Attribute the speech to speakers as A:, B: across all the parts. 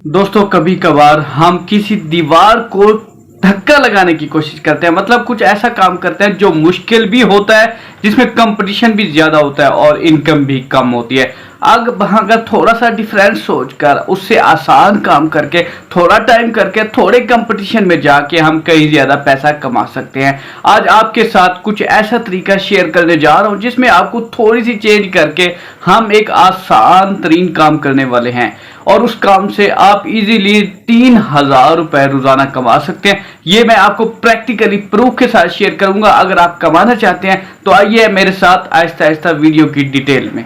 A: दोस्तों कभी कभार हम किसी दीवार को धक्का लगाने की कोशिश करते हैं, मतलब कुछ ऐसा काम करते हैं जो मुश्किल भी होता है, जिसमें कंपटीशन भी ज्यादा होता है और इनकम भी कम होती है। अगर थोड़ा सा डिफरेंट सोचकर उससे आसान काम करके थोड़ा टाइम करके थोड़े कंपटीशन में जाके हम कहीं ज्यादा पैसा कमा सकते हैं। आज आपके साथ कुछ ऐसा तरीका शेयर करने जा रहा हूं जिसमें आपको थोड़ी सी चेंज करके हम एक आसान तरीन काम करने वाले हैं और उस काम से आप इजीली 3000 रुपए रोजाना कमा सकते हैं। ये मैं आपको प्रैक्टिकली प्रूफ के साथ शेयर करूंगा। अगर आप कमाना चाहते हैं तो आइए मेरे साथ आहिस्ता आहिस्ता वीडियो की डिटेल में।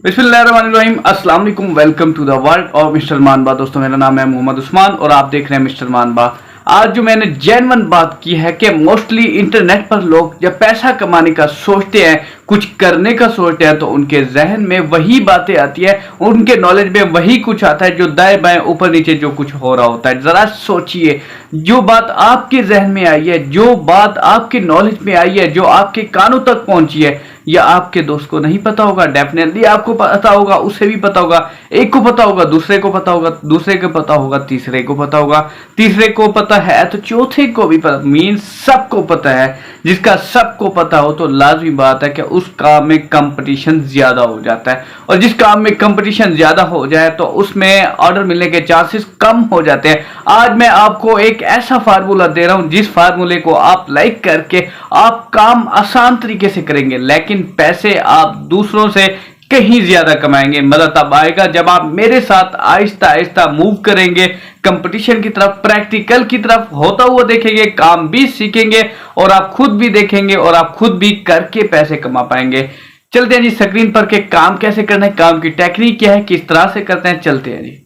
A: बिस्मिल्लाहिर्रहमानिर्रहीम, अस्सलाम वालेकुम, welcome to the world of mister Manba. दोस्तों मेरा नाम है मोहम्मद उस्मान और आप देख रहे हैं मिस्टर मानबा। आज जो मैंने जेन्युइन बात की है कि मोस्टली इंटरनेट पर लोग जब पैसा कमाने का सोचते हैं, कुछ करने का सोचते हैं, तो उनके जहन में वही बातें आती है, उनके नॉलेज में वही कुछ आता है जो दाएं बाएं ऊपर नीचे जो कुछ हो रहा होता है। जरा सोचिए, जो बात आपके जहन में आई है, जो बात आपके नॉलेज में आई है, जो आपके कानों तक पहुंची है, या आपके दोस्त को नहीं पता होगा, डेफिनेटली आपको पता होगा, उसे भी पता होगा, एक को पता होगा, दूसरे को पता होगा, दूसरे को पता होगा, तीसरे को पता होगा, तीसरे को पता है तो चौथे को भी पता, मीन्स सबको पता है। जिसका सबको पता हो तो लाजमी बात है कि उस काम में कंपटीशन ज्यादा हो जाता है, और जिस काम में कंपटीशन ज्यादा हो जाए तो उसमें ऑर्डर मिलने के चांसेस कम हो जाते हैं। आज मैं आपको एक ऐसा फार्मूला दे रहा हूं जिस फार्मूले को आप लाइक करके आप काम आसान तरीके से करेंगे, लेकिन पैसे आप दूसरों से कहीं ज्यादा कमाएंगे। मजा तब आएगा जब आप मेरे साथ आहिस्ता आहिस्ता मूव करेंगे कंपटीशन की तरफ, प्रैक्टिकल की तरफ होता हुआ देखेंगे, काम भी सीखेंगे और आप खुद भी देखेंगे और आप खुद भी करके पैसे कमा पाएंगे। चलते हैं जी स्क्रीन पर के काम कैसे करना है, काम की टेक्निक क्या है, किस तरह से करते हैं, चलते हैं जी।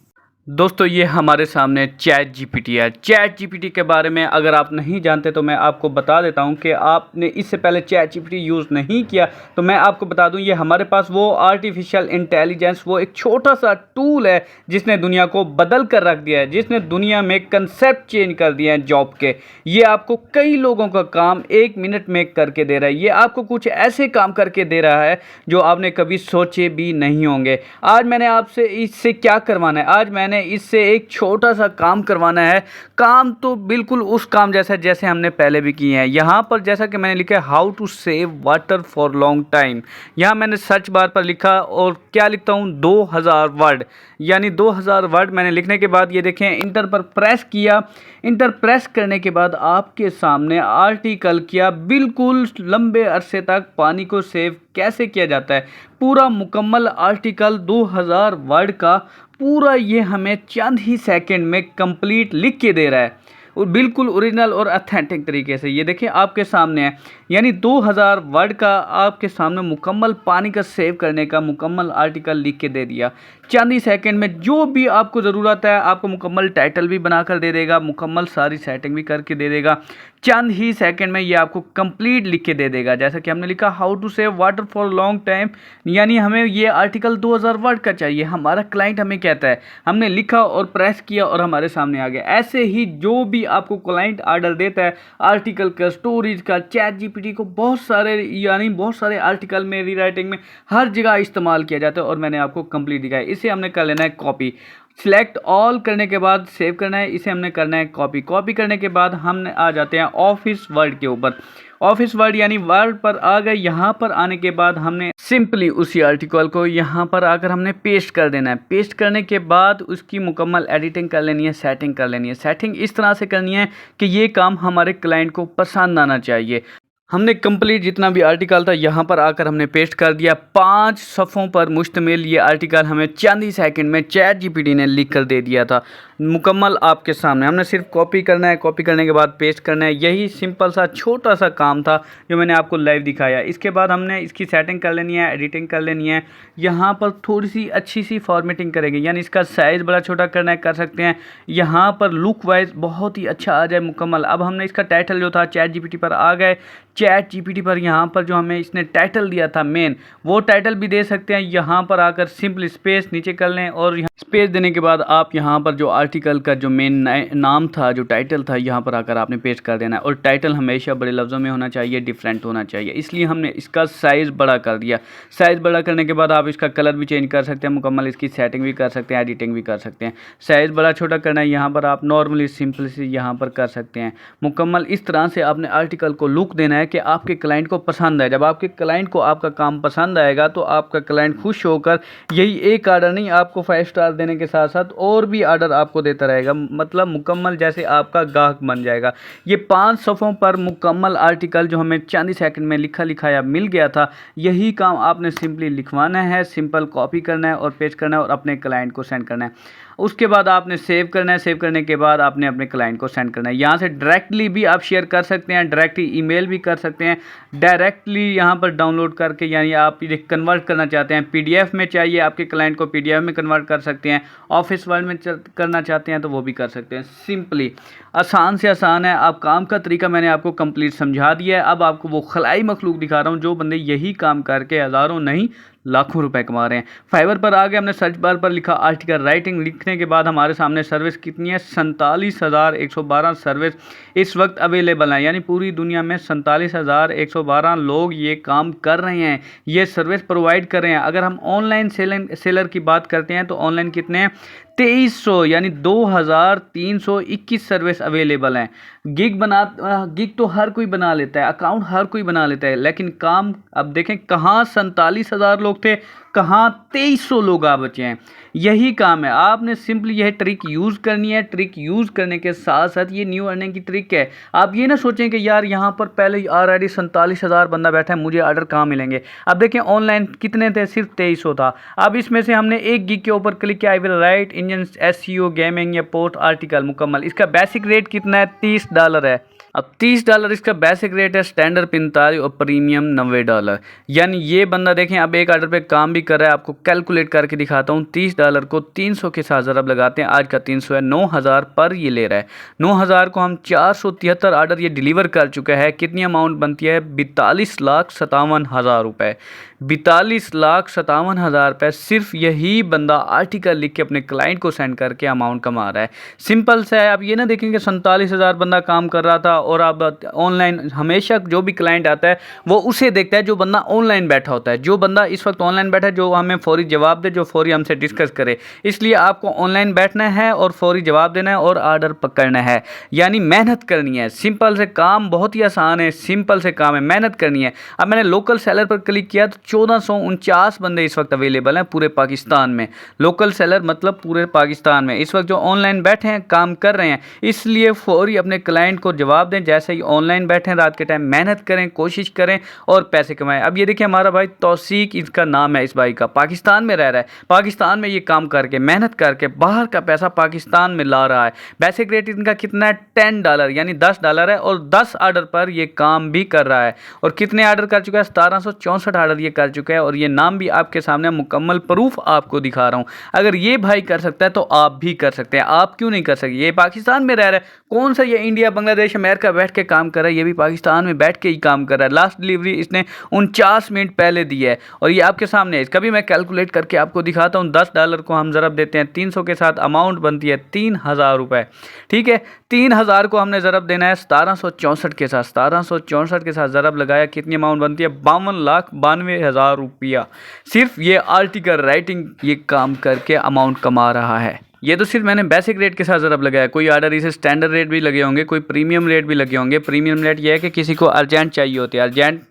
A: दोस्तों ये हमारे सामने चैट जीपीटी है। चैट जीपीटी के बारे में अगर आप नहीं जानते तो मैं आपको बता देता हूं कि आपने इससे पहले चैट जीपीटी यूज़ नहीं किया तो मैं आपको बता दूं, ये हमारे पास वो आर्टिफिशियल इंटेलिजेंस, वो एक छोटा सा टूल है जिसने दुनिया को बदल कर रख दिया है, जिसने दुनिया में कंसेप्ट चेंज कर दिए हैं जॉब के। ये आपको कई लोगों का काम 1 मिनट में करके दे रहा है। ये आपको कुछ ऐसे काम करके दे रहा है जो आपने कभी सोचे भी नहीं होंगे। आज मैंने आपसे इससे क्या करवाना है, आज मैंने इससे एक छोटा सा काम करवाना है। काम तो बिल्कुल उस काम जैसा जैसे हमने पहले भी किए हैं। यहाँ पर जैसा कि मैंने लिखा है how to save water for long time, यहाँ मैंने सर्च बार पर लिखा और क्या लिखता हूँ 2000 वर्ड, यानी 2000 वर्ड मैंने लिखने के बाद ये देखें इंटर पर प्रेस किया। इंटर प्रेस करने के बाद आपके सामने आर्टिकल किया, बिल्कुल लंबे अरसे तक पानी को सेव कैसे किया जाता है, पूरा मुकम्मल आर्टिकल 2000 वर्ड का पूरा ये हमें चंद ही सेकंड में कंप्लीट लिख के दे रहा है, और बिल्कुल ओरिजिनल और अथेंटिक तरीके से। ये देखिए आपके सामने है, यानी 2000 वर्ड का आपके सामने मुकम्मल पानी का सेव करने का मुकम्मल आर्टिकल लिख के दे दिया चंद ही सेकंड में। जो भी आपको ज़रूरत है आपको मुकम्मल टाइटल भी बनाकर दे देगा, मुकम्मल सारी सेटिंग भी करके दे देगा। चंद ही सेकंड में ये आपको कंप्लीट लिख के दे देगा। जैसा कि हमने लिखा how to save water for long time, यानी हमें ये आर्टिकल 2000 वर्ड का चाहिए। हमारा क्लाइंट हमें कहता है, हमने लिखा और प्रेस किया और हमारे सामने आ गया। ऐसे ही जो भी आपको क्लाइंट ऑर्डर देता है आर्टिकल का, स्टोरेज का, चैट जीपीटी को बहुत सारे आर्टिकल में, रीराइटिंग में, हर जगह इस्तेमाल किया जाता है और मैंने आपको कंप्लीट दिखाया। इसे हमने कर लेना है कॉपी, सिलेक्ट ऑल करने के बाद सेव करना है। इसे हमने करना है कॉपी। कॉपी करने के बाद हम आ जाते हैं ऑफिस वर्ड के ऊपर। ऑफिस वर्ड यानी वर्ड पर आ गए। यहाँ पर आने के बाद हमने सिंपली उसी आर्टिकल को यहाँ पर आकर हमने पेस्ट कर देना है। पेस्ट करने के बाद उसकी मुकम्मल एडिटिंग कर लेनी है, सेटिंग कर लेनी है। सेटिंग इस तरह से करनी है कि ये काम हमारे क्लाइंट को पसंद आना चाहिए। हमने कंप्लीट जितना भी आर्टिकल था यहाँ पर आकर हमने पेस्ट कर दिया। 5 सफ़ों पर मुश्तमिल ये आर्टिकल हमें चंद ही सेकंड में चैट जीपीटी ने लिख कर दे दिया था, मुकम्मल आपके सामने। हमने सिर्फ कॉपी करना है, कॉपी करने के बाद पेस्ट करना है। यही सिंपल सा छोटा सा काम था जो मैंने आपको लाइव दिखाया। इसके बाद हमने इसकी सेटिंग कर लेनी है, एडिटिंग कर लेनी है। यहाँ पर थोड़ी सी अच्छी सी फॉर्मेटिंग करेंगे, यानी इसका साइज़ बड़ा छोटा करना है, कर सकते हैं। यहाँ पर लुक वाइज बहुत ही अच्छा आ जाए मुकम्मल। अब हमने इसका टाइटल जो था चैट जीपीटी पर आ गए। चैट जीपीटी पर यहाँ पर जो हमें इसने टाइटल दिया था मेन, वो टाइटल भी दे सकते हैं। यहाँ पर आकर सिंपल स्पेस नीचे कर लें और यहाँ स्पेस देने के बाद आप यहाँ पर जो आर्टिकल का जो मेन नाम था, जो टाइटल था, यहाँ पर आकर आपने पेस्ट कर देना है। और टाइटल हमेशा बड़े लफ्ज़ों में होना चाहिए, डिफरेंट होना चाहिए, इसलिए हमने इसका साइज़ बड़ा कर दिया। साइज़ बड़ा करने के बाद आप इसका कलर भी चेंज कर सकते हैं, मुकम्मल इसकी सेटिंग भी कर सकते हैं, एडिटिंग भी कर सकते हैं। साइज़ बड़ा छोटा करना है, यहाँ पर आप नॉर्मली सिंपल से यहाँ पर कर सकते हैं। मुकम्मल इस तरह से आपने आर्टिकल को लुक देना है कि आपके क्लाइंट को पसंद आए। जब आपके क्लाइंट को आपका काम पसंद आएगा तो आपका क्लाइंट खुश होकर यही एक आर्डर नहीं, आपको 5 स्टार देने के साथ साथ और भी आर्डर आपको देता रहेगा। मतलब मुकम्मल जैसे आपका ग्राहक बन जाएगा। ये 5 सफ़ों पर मुकम्मल आर्टिकल जो हमें चंद सेकंड में लिखा लिखाया मिल गया था, यही काम आपने सिंपली लिखवाना है, सिंपल कॉपी करना है और पेस्ट करना है और अपने क्लाइंट को सेंड करना है। उसके बाद आपने सेव करना है। सेव करने के बाद आपने अपने क्लाइंट को सेंड करना है। यहाँ से डायरेक्टली भी आप शेयर कर सकते हैं, डायरेक्टली ईमेल भी कर सकते हैं, डायरेक्टली यहाँ पर डाउनलोड करके, यानी आप ये कन्वर्ट करना चाहते हैं, पीडीएफ में चाहिए आपके क्लाइंट को, पीडीएफ में कन्वर्ट कर सकते हैं। ऑफिस वर्ड में करना चाहते हैं तो वो भी कर सकते हैं। सिंपली आसान से आसान है। आप काम का तरीका मैंने आपको कंप्लीट समझा दिया है। अब आपको वो खलाई मखलूक दिखा रहा हूँ जो बंदे यही काम करके हज़ारों नहीं लाखों रुपए कमा रहे हैं। फाइवर पर आ गए, हमने सर्च बार पर लिखा आर्टिकल राइटिंग, लिखने के बाद हमारे सामने सर्विस कितनी है, 47,112 सर्विस इस वक्त अवेलेबल हैं। यानी पूरी दुनिया में 47,112 लोग ये काम कर रहे हैं, ये सर्विस प्रोवाइड कर रहे हैं। अगर हम ऑनलाइन सेलर की बात करते हैं तो ऑनलाइन कितने हैं, 2300 यानी 2321 सर्विस अवेलेबल हैं। गिग तो हर कोई बना लेता है, अकाउंट हर कोई बना लेता है, लेकिन काम अब देखें कहाँ 47,000 लोग थे, कहाँ 2300 लोग आ बचे हैं। यही काम है। आपने सिंपली यह ट्रिक यूज़ करनी है। ट्रिक यूज़ करने के साथ साथ ये न्यू अर्निंग की ट्रिक है। आप ये ना सोचें कि यार यहाँ पर पहले ही ऑलरेडी 47,000 बंदा बैठा है, मुझे ऑर्डर कहाँ मिलेंगे। अब देखें ऑनलाइन कितने थे, सिर्फ 2300 था। अब इसमें से हमने एक गिग के ऊपर क्लिक किया, I will write engine SEO gaming या पोस्ट आर्टिकल मुकम्मल। इसका बेसिक रेट कितना है, $30 है। अब $30 इसका बेसिक रेट है, स्टैंडर्ड 45 और प्रीमियम $90। यानी ये बंदा देखें अब एक ऑर्डर पे काम भी कर रहा है। आपको कैलकुलेट करके दिखाता हूँ। $30 को 300 के साथ ज़रा लगाते हैं, आज का 300 है, 9,000 पर ये ले रहा है। 9,000 को हम 473 ऑर्डर ये डिलीवर कर चुका है। कितनी अमाउंट बनती है, 42,57,000 रुपये। 42,57,000 रुपये सिर्फ यही बंदा आर्टिकल लिख के अपने क्लाइंट को सेंड करके अमाउंट कमा रहा है। सिंपल सा है। आप ये ना देखेंगे 47,000 बंदा काम कर रहा था और अब ऑनलाइन हमेशा जो भी क्लाइंट आता है वो उसे देखता है जो बंदा ऑनलाइन बैठा होता है, जो बंदा इस वक्त ऑनलाइन बैठा है, जो हमें फौरी जवाब दे, जो फौरी हमसे डिस्कस करे। इसलिए आपको ऑनलाइन बैठना है और फौरी जवाब देना है और आर्डर पकड़ना है, यानी मेहनत करनी है। सिंपल से काम बहुत ही आसान है, सिंपल से काम है, मेहनत करनी है। अब मैंने लोकल सेलर पर क्लिक किया तो 1449 बंदे इस वक्त अवेलेबल हैं पूरे पाकिस्तान में। लोकल सेलर मतलब पूरे पाकिस्तान में इस वक्त जो ऑनलाइन बैठे हैं, काम कर रहे हैं। इसलिए फौरी अपने क्लाइंट को जवाब दें, जैसे ही ऑनलाइन बैठे हैं रात के टाइम मेहनत करें, कोशिश करें और पैसे कमाएं। अब ये देखिए हमारा भाई तौसीक इसका नाम है, इस भाई का, पाकिस्तान में रह रहा है। पाकिस्तान में ये काम करके मेहनत करके बाहर का पैसा पाकिस्तान में ला रहा है। बेसिक रेट इनका कितना है, $10 यानी $10 है और 10 ऑर्डर पर ये काम भी कर रहा है। और कितने ऑर्डर कर चुका है, 1764 ऑर्डर ये कर चुका है। और ये नाम भी आपके सामने मुकम्मल प्रूफ आपको दिखा रहा हूँ। अगर ये भाई कर सकता है तो आप भी कर सकते हैं। आप क्यों नहीं कर सकते। ये पाकिस्तान में रह रहा है, कौन सा ये इंडिया बांग्लादेश अमेरिका बैठ के काम कर रहा है, ये भी पाकिस्तान में बैठ के ही काम कर रहा है। लास्ट डिलीवरी इसने 49 मिनट पहले दी है और ये आपके सामने है। इसका भी मैं कैलकुलेट करके आपको दिखाता हूँ। $10 को हम ज़रब देते हैं 300 के साथ, अमाउंट बनती है 3,000 रुपये। ठीक है, 3,000 को हमने ज़रब देना है 1764 के साथ। 1764 के साथ ज़रब लगाया, कितनी अमाउंट बनती है, 52,92,000 रुपया। सिर्फ ये आर्टिकल राइटिंग ये काम करके अमाउंट कमा रहा है। ये तो सिर्फ मैंने बेसिक रेट के साथ ज़रब लगाया। कोई ऑर्डर इसे स्टैंडर्ड रेट भी लगे होंगे, कोई प्रीमियम रेट भी लगे होंगे। प्रीमियम रेट ये है कि किसी को अर्जेंट चाहिए होते हैं, अर्जेंट।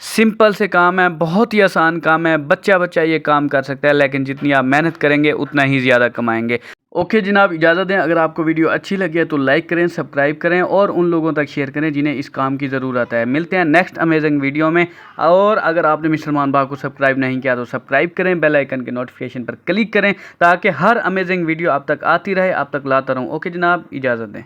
A: सिंपल से काम है, बहुत ही आसान काम है, बच्चा ये काम कर सकता है, लेकिन जितनी आप मेहनत करेंगे उतना ही ज़्यादा कमाएंगे। ओके जनाब, इजाज़त दें। अगर आपको वीडियो अच्छी लगी है तो लाइक करें, सब्सक्राइब करें और उन लोगों तक शेयर करें जिन्हें इस काम की ज़रूरत है। मिलते हैं नेक्स्ट अमेजिंग वीडियो में। और अगर आपने मिस्टर मान बाग को सब्सक्राइब नहीं किया तो सब्सक्राइब करें, बेल आइकन के नोटिफिकेशन पर क्लिक करें ताकि हर अमेजिंग वीडियो आप तक आती रहे, आप तक लाता रहूँ। ओके जनाब, इजाज़त दें।